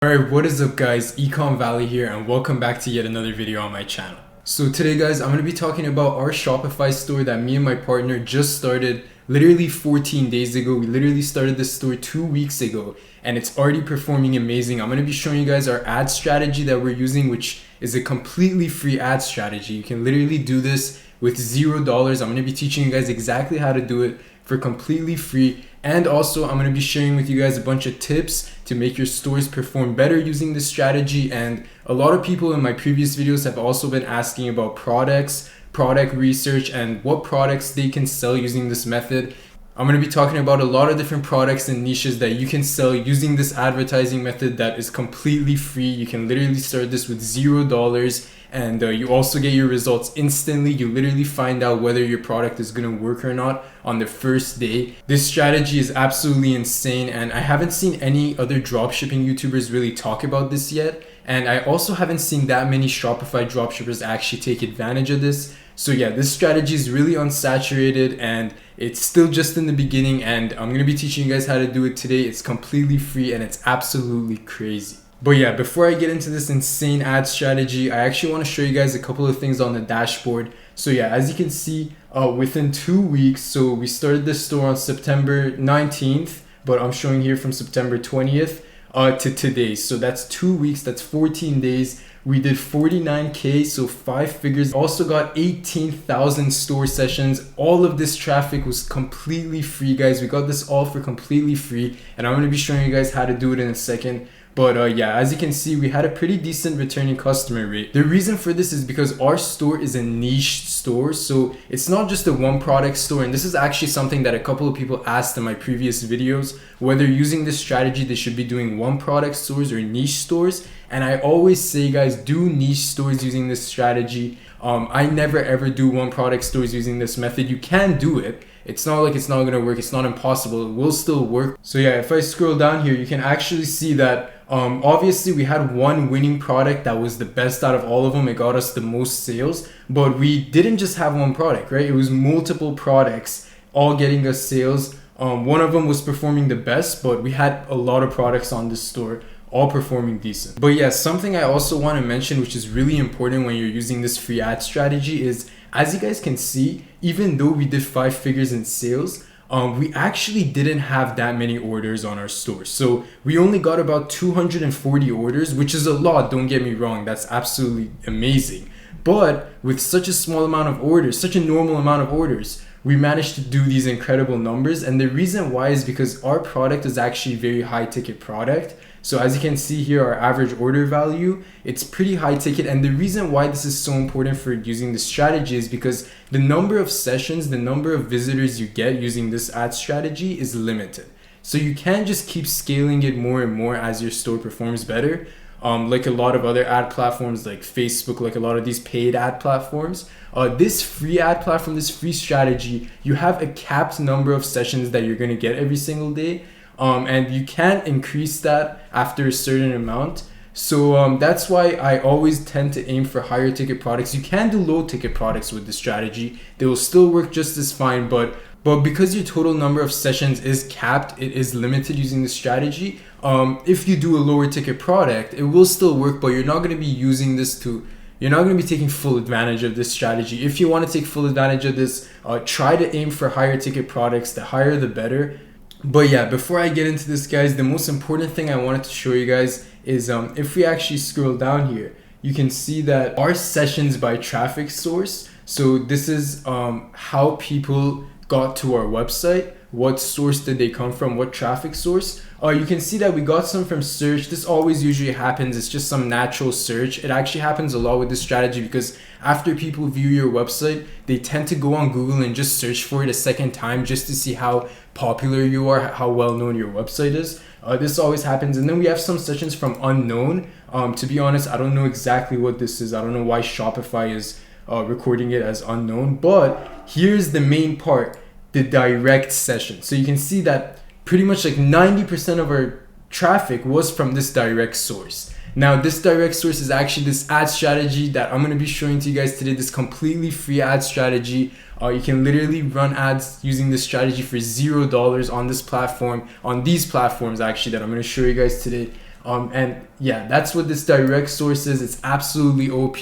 Alright, what is up guys, Econ Valley here and welcome back to yet another video on my channel. So today guys, I'm going to be talking about our Shopify store that me and my partner just started literally 14 days ago. We literally started this store 2 weeks ago and it's already performing amazing. I'm going to be showing you guys our ad strategy that we're using, which is a completely free ad strategy. You can literally do this with $0. I'm going to be teaching you guys exactly how to do it for completely free. And also I'm going to be sharing with you guys a bunch of tips to make your stores perform better using this strategy. And a lot of people in my previous videos have also been asking about products, product research, and what products they can sell using this method. I'm going to be talking about a lot of different products and niches that you can sell using this advertising method that is completely free. You can literally start this with $0 and you also get your results instantly. You literally find out whether your product is going to work or not on the first day. This strategy is absolutely insane and I haven't seen any other dropshipping YouTubers really talk about this yet. And I also haven't seen that many Shopify dropshippers actually take advantage of this. So yeah, this strategy is really unsaturated and it's still just in the beginning, and I'm going to be teaching you guys how to do it today. It's completely free and it's absolutely crazy. But yeah, before I get into this insane ad strategy, I actually want to show you guys a couple of things on the dashboard. So yeah, as you can see, within 2 weeks, so we started this store on September 19th, but I'm showing here from September 20th to today. So that's 2 weeks, that's 14 days. We did 49K, so 5 figures. Also got 18,000 store sessions. All of this traffic was completely free, guys. We got this all for completely free, and I'm going to be showing you guys how to do it in a second. But yeah, as you can see, we had a pretty decent returning customer rate. The reason for this is because our store is a niche store, so it's not just a one product store. And this is actually something that a couple of people asked in my previous videos, whether using this strategy they should be doing one product stores or niche stores. And I always say, guys, do niche stores using this strategy. I never ever do one product stores using this method. You can do it. It's not like it's not going to work. It's not impossible. It will still work. So yeah, if I scroll down here, you can actually see that obviously we had one winning product that was the best out of all of them. It got us the most sales, but we didn't just have one product, right? It was multiple products all getting us sales. One of them was performing the best, but we had a lot of products on this store all performing decent. But yeah, something I also want to mention, which is really important when you're using this free ad strategy, is as you guys can see, even though we did 5 figures in sales, we actually didn't have that many orders on our store. So we only got about 240 orders, which is a lot, don't get me wrong, that's absolutely amazing. But with such a small amount of orders, such a normal amount of orders, we managed to do these incredible numbers. And the reason why is because our product is actually a very high ticket product. So as you can see here, our average order value, it's pretty high ticket. And the reason why this is so important for using this strategy is because the number of sessions, the number of visitors you get using this ad strategy is limited. So you can't just keep scaling it more and more as your store performs better. Like a lot of other ad platforms like Facebook, like a lot of these paid ad platforms, this free ad platform, this free strategy, you have a capped number of sessions that you're going to get every single day. And you can't increase that after a certain amount. So that's why I always tend to aim for higher ticket products. You can do low ticket products with this strategy. They will still work just as fine, but because your total number of sessions is capped, it is limited using this strategy. If you do a lower ticket product, it will still work, but you're not going to be using this you're not going to be taking full advantage of this strategy. If you want to take full advantage of this, try to aim for higher ticket products. The higher, the better. But yeah, before I get into this, guys, the most important thing I wanted to show you guys is if we actually scroll down here, you can see that our sessions by traffic source. So this is how people got to our website. What source did they come from? What traffic source? You can see that we got some from search. This always usually happens. It's just some natural search. It actually happens a lot with this strategy because after people view your website, they tend to go on Google and just search for it a second time just to see how popular you are, how well known your website is. This always happens. And then we have some sessions from unknown. To be honest, I don't know exactly what this is. I don't know why Shopify is recording it as unknown, but here's the main part, the direct session. So you can see that pretty much like 90% of our traffic was from this direct source. Now this direct source is actually this ad strategy that I'm going to be showing to you guys today, this completely free ad strategy. You can literally run ads using this strategy for $0 on this platform, on these platforms actually that I'm going to show you guys today. And yeah, that's what this direct source is. It's absolutely OP.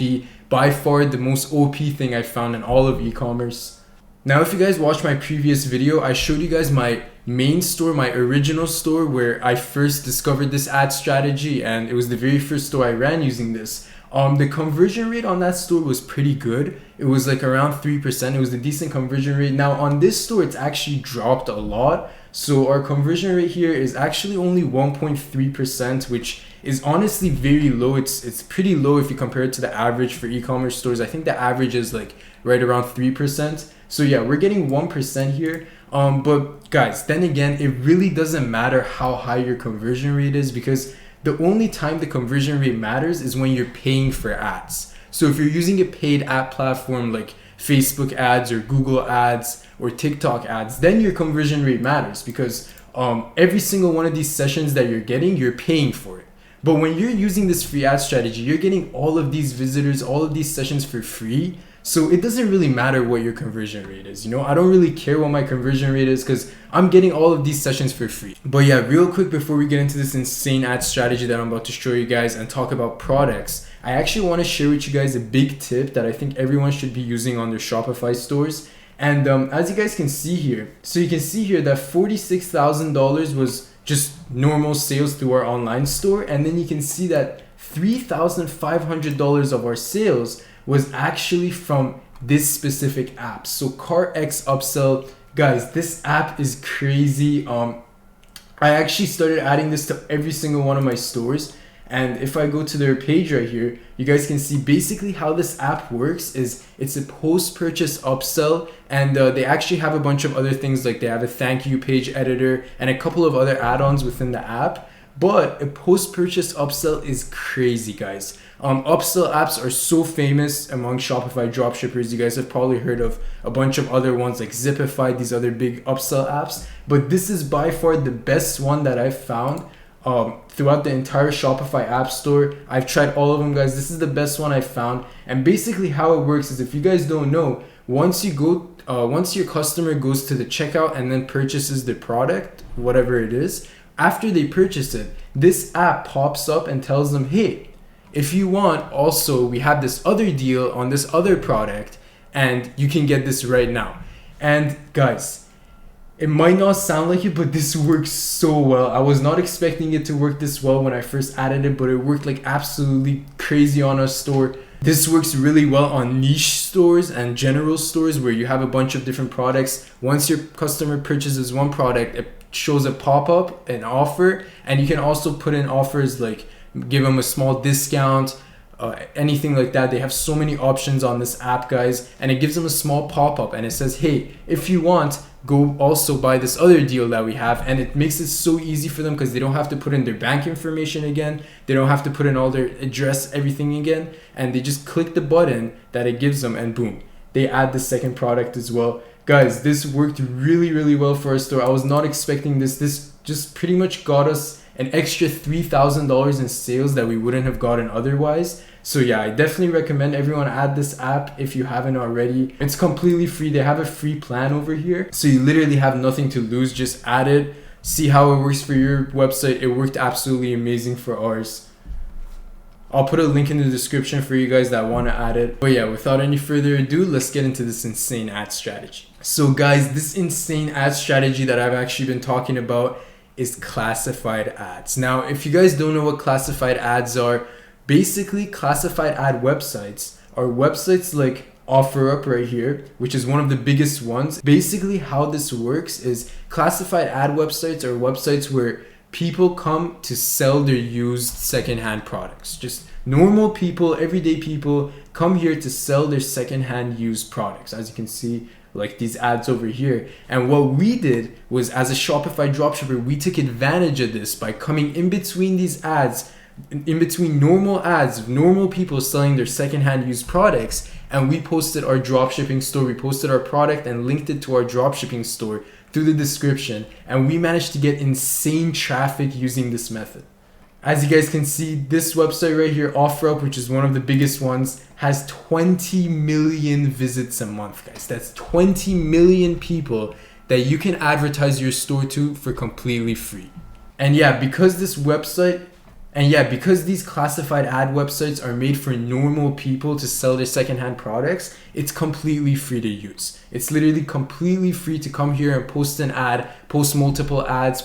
By far the most OP thing I found in all of e-commerce. Now, if you guys watched my previous video, I showed you guys my main store, my original store where I first discovered this ad strategy, and it was the very first store I ran using this. The conversion rate on that store was pretty good. It was like around 3%. It was a decent conversion rate. Now on this store, it's actually dropped a lot. So our conversion rate here is actually only 1.3%, which is honestly very low. It's pretty low if you compare it to the average for e-commerce stores. I think the average is like right around 3%. So yeah, we're getting 1% here. But guys, then again, it really doesn't matter how high your conversion rate is, because the only time the conversion rate matters is when you're paying for ads. So if you're using a paid ad platform like Facebook ads or Google ads or TikTok ads, then your conversion rate matters, because every single one of these sessions that you're getting, you're paying for it. But when you're using this free ad strategy, you're getting all of these visitors, all of these sessions for free. So it doesn't really matter what your conversion rate is. You know, I don't really care what my conversion rate is because I'm getting all of these sessions for free. But yeah, real quick before we get into this insane ad strategy that I'm about to show you guys and talk about products, I actually want to share with you guys a big tip that I think everyone should be using on their Shopify stores. And as you guys can see here, so you can see here that $46,000 was just normal sales through our online store. And then you can see that $3,500 of our sales was actually from this specific app. So CartX Upsell, guys, this app is crazy. I actually started adding this to every single one of my stores. And if I go to their page right here, you guys can see basically how this app works is it's a post-purchase upsell, and they actually have a bunch of other things, like they have a thank you page editor and a couple of other add-ons within the app. But a post-purchase upsell is crazy, guys. Upsell apps are so famous among Shopify dropshippers. You guys have probably heard of a bunch of other ones like Zipify, these other big upsell apps. But this is by far the best one that I've found throughout the entire Shopify App Store. I've tried all of them, guys. This is the best one I've found. And basically how it works is, if you guys don't know, once your customer goes to the checkout and then purchases the product, whatever it is, after they purchase it, this app pops up and tells them, hey, if you want, also, we have this other deal on this other product and you can get this right now. And guys, it might not sound like it, but this works so well. I was not expecting it to work this well when I first added it, but it worked like absolutely crazy on our store. This works really well on niche stores and general stores where you have a bunch of different products. Once your customer purchases one product, it shows a pop-up, an offer, and you can also put in offers like give them a small discount, anything like that. They have so many options on this app, guys, and it gives them a small pop-up and it says, hey, if you want, go also buy this other deal that we have. And it makes it so easy for them because they don't have to put in their bank information again, they don't have to put in all their address, everything again, and they just click the button that it gives them and boom, they add the second product as well. Guys, this worked really, really well for our store. I was not expecting this. This just pretty much got us an extra $3,000 in sales that we wouldn't have gotten otherwise. So yeah, I definitely recommend everyone add this app if you haven't already. It's completely free. They have a free plan over here. So you literally have nothing to lose. Just add it. See how it works for your website. It worked absolutely amazing for ours. I'll put a link in the description for you guys that want to add it. But yeah, without any further ado, let's get into this insane ad strategy. So guys, this insane ad strategy that I've actually been talking about is classified ads. Now, if you guys don't know what classified ads are, basically classified ad websites are websites like OfferUp right here, which is one of the biggest ones. Basically how this works is classified ad websites are websites where people come to sell their used secondhand products. Just normal people, everyday people come here to sell their secondhand used products, as you can see, like these ads over here. And what we did was, as a Shopify dropshipper, we took advantage of this by coming in between these ads, in between normal ads of normal people selling their secondhand used products, and we posted our dropshipping store. We posted our product and linked it to our dropshipping store through the description, and we managed to get insane traffic using this method. As you guys can see, this website right here, OfferUp, which is one of the biggest ones, has 20 million visits a month, guys. That's 20 million people that you can advertise your store to for completely free. And yeah, because this website And yeah, because these classified ad websites are made for normal people to sell their secondhand products, it's completely free to use. It's literally completely free to come here and post an ad, post multiple ads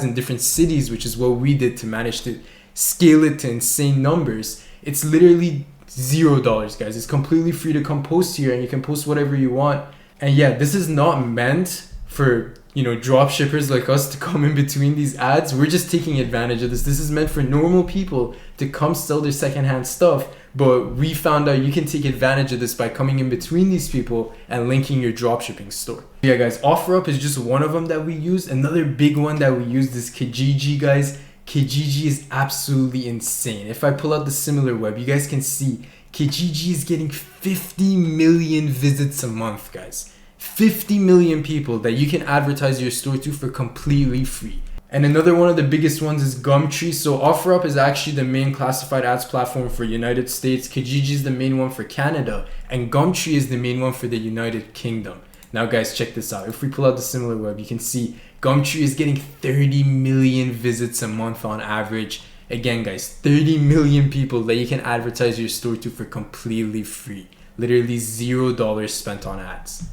in different cities, which is what we did to manage to scale it to insane numbers. It's literally $0, guys. It's completely free to come post here, and you can post whatever you want. And yeah, this is not meant for, drop shippers like us to come in between these ads. We're just taking advantage of this. This is meant for normal people to come sell their secondhand stuff, but we found out you can take advantage of this by coming in between these people and linking your dropshipping store. Yeah, guys, OfferUp is just one of them that we use. Another big one that we use is Kijiji, guys. Kijiji is absolutely insane. If I pull out the similar web, you guys can see Kijiji is getting 50 million visits a month, guys. 50 million people that you can advertise your store to for completely free. And another one of the biggest ones is Gumtree. So OfferUp is actually the main classified ads platform for United States. Kijiji is the main one for Canada. And Gumtree is the main one for the United Kingdom. Now guys, check this out. If we pull out the similar web, you can see Gumtree is getting 30 million visits a month on average. Again guys, 30 million people that you can advertise your store to for completely free. Literally $0 spent on ads.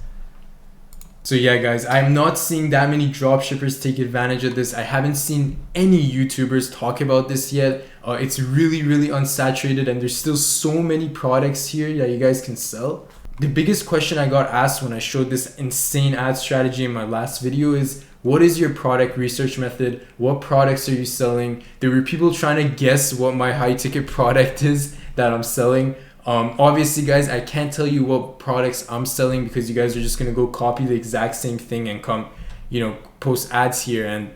So yeah guys, I'm not seeing that many dropshippers take advantage of this. I haven't seen any YouTubers talk about this yet. It's really unsaturated, and there's still so many products here that you guys can sell. The biggest question I got asked when I showed this insane ad strategy in my last video is, what is your product research method? What products are you selling? There were people trying to guess what my high ticket product is that I'm selling. Obviously guys, I can't tell you what products I'm selling because you guys are just gonna go copy the exact same thing and come, post ads here and,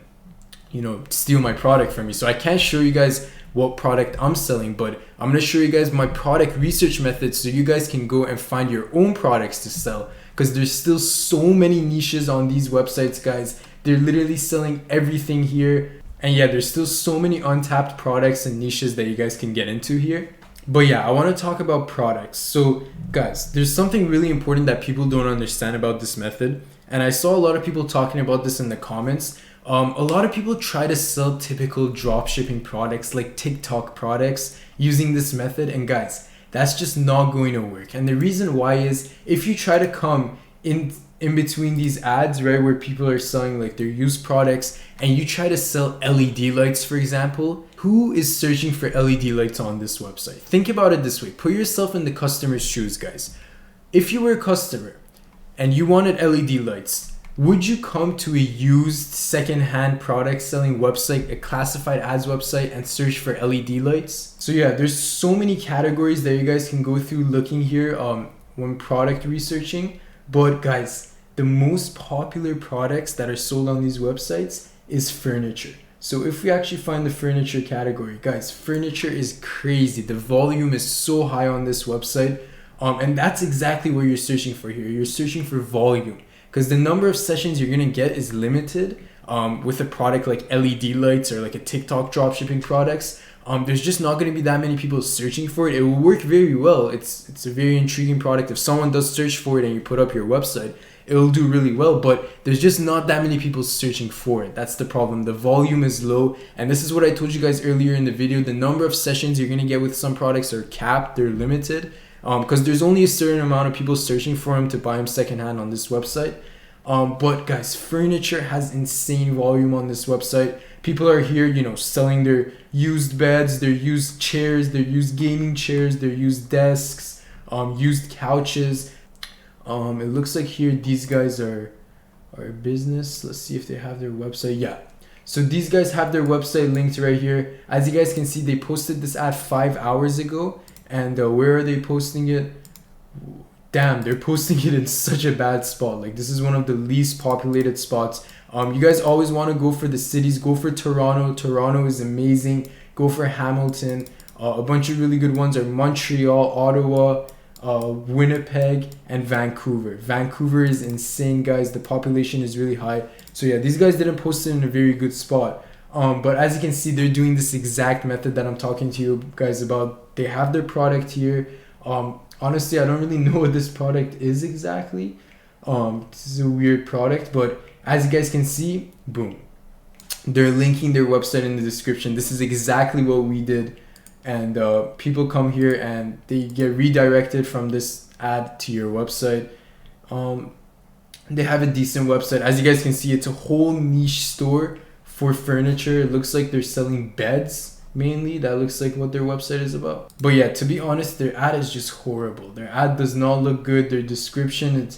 steal my product from me. So I can't show you guys what product I'm selling, but I'm gonna show you guys my product research methods so you guys can go and find your own products to sell, because there's still so many niches on these websites, guys. They're literally selling everything here. And yeah, there's still so many untapped products and niches that you guys can get into here. But yeah, I want to talk about products. So guys, there's something really important that people don't understand about this method. And I saw a lot of people talking about this in the comments. A lot of people try to sell typical dropshipping products like TikTok products using this method. And guys, that's just not going to work. And the reason why is, if you try to come in between these ads, right, where people are selling like their used products, and you try to sell LED lights, for example, who is searching for LED lights on this website? Think about it this way. Put yourself in the customer's shoes, guys. If you were a customer and you wanted LED lights, would you come to a used secondhand product selling website, a classified ads website, and search for LED lights? So yeah, there's so many categories that you guys can go through looking here when product researching. But guys, the most popular products that are sold on these websites is furniture. So if we actually find the furniture category, guys, furniture is crazy. The volume is so high on this website. And that's exactly what you're searching for here. You're searching for volume, because the number of sessions you're gonna get is limited with a product like LED lights or like a TikTok dropshipping products. There's just not gonna be that many people searching for it. It will work very well. It's a very intriguing product. If someone does search for it and you put up your website, it will do really well, but there's just not that many people searching for it. That's the problem. The volume is low, and this is what I told you guys earlier in the video. The number of sessions you're gonna get with some products are capped, they're limited, because there's only a certain amount of people searching for them to buy them secondhand on this website. But guys, furniture has insane volume on this website. People are here, selling their used beds, their used chairs, their used gaming chairs, their used desks, used couches. It looks like here these guys are a business. Let's see if they have their website. Yeah, so these guys have their website linked right here. As you guys can see, they posted this ad 5 hours ago. And where are they posting it? Damn, they're posting it in such a bad spot. Like, this is one of the least populated spots. You guys always want to go for the cities. Go for Toronto. Toronto is amazing. Go for Hamilton. A bunch of really good ones are Montreal, Ottawa, Winnipeg, and Vancouver. Vancouver is insane, guys. The population is really high. So yeah, these guys didn't post it in a very good spot. But as you can see, they're doing this exact method that I'm talking to you guys about. They have their product here. Honestly, I don't really know what this product is exactly. This is a weird product, but as you guys can see, boom. they're linking their website in the description. This is exactly what we did, and people come here and they get redirected from this ad to your website. They have a decent website. As you guys can see, it's a whole niche store for furniture. It looks like they're selling beds mainly. That looks like what their website is about. But yeah, to be honest, their ad is just horrible. Their ad does not look good. Their description,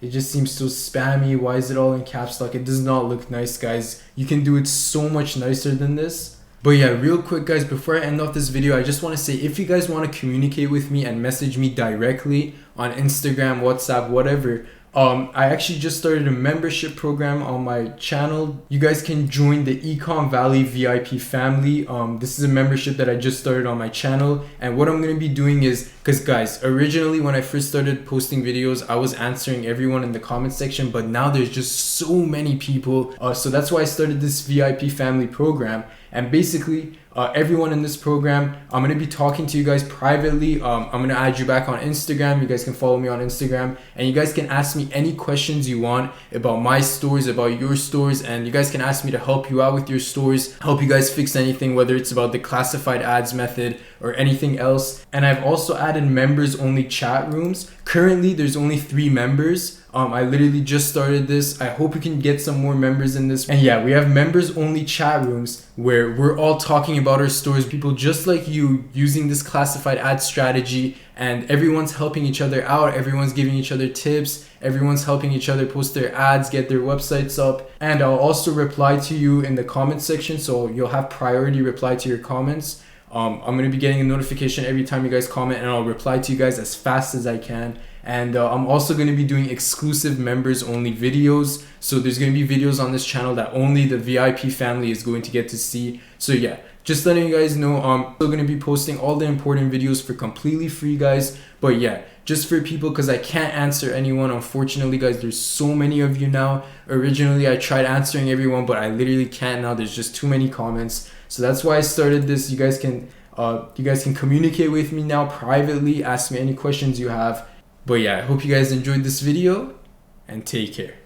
it just seems so spammy. Why is it all in caps lock? It does not look nice, guys. You can do it so much nicer than this. But yeah, real quick guys, before I end off this video, I just want to say, if you guys want to communicate with me and message me directly on Instagram, WhatsApp, whatever, I actually just started a membership program on my channel. You guys can join the Ecom Valley VIP family. This is a membership that I just started on my channel, and what I'm going to be doing is, because guys, originally when I first started posting videos, I was answering everyone in the comment section, but now there's just so many people, so that's why I started this VIP family program. And basically everyone in this program, I'm going to be talking to you guys privately. I'm going to add you back on Instagram. You guys can follow me on Instagram, and you guys can ask me any questions you want about my stores, about your stores, and you guys can ask me to help you out with your stores, help you guys fix anything, whether it's about the classified ads method or anything else. And I've also added members only chat rooms. Currently there's only 3 members. I literally just started this. I hope we can get some more members in this. And yeah, we have members only chat rooms where we're all talking about our stores, people just like you using this classified ad strategy, and everyone's helping each other out. Everyone's giving each other tips. Everyone's helping each other post their ads, get their websites up. And I'll also reply to you in the comment section, so you'll have priority reply to your comments. I'm going to be getting a notification every time you guys comment, and I'll reply to you guys as fast as I can. And I'm also going to be doing exclusive members only videos. So there's going to be videos on this channel that only the VIP family is going to get to see. So yeah, just letting you guys know, I'm still going to be posting all the important videos for completely free, guys. But yeah, just for people, because I can't answer anyone, unfortunately, guys. There's so many of you now. Originally I tried answering everyone, but I literally can't now. There's just too many comments. So that's why I started this. You guys can communicate with me now privately, ask me any questions you have. But yeah, I hope you guys enjoyed this video, and take care.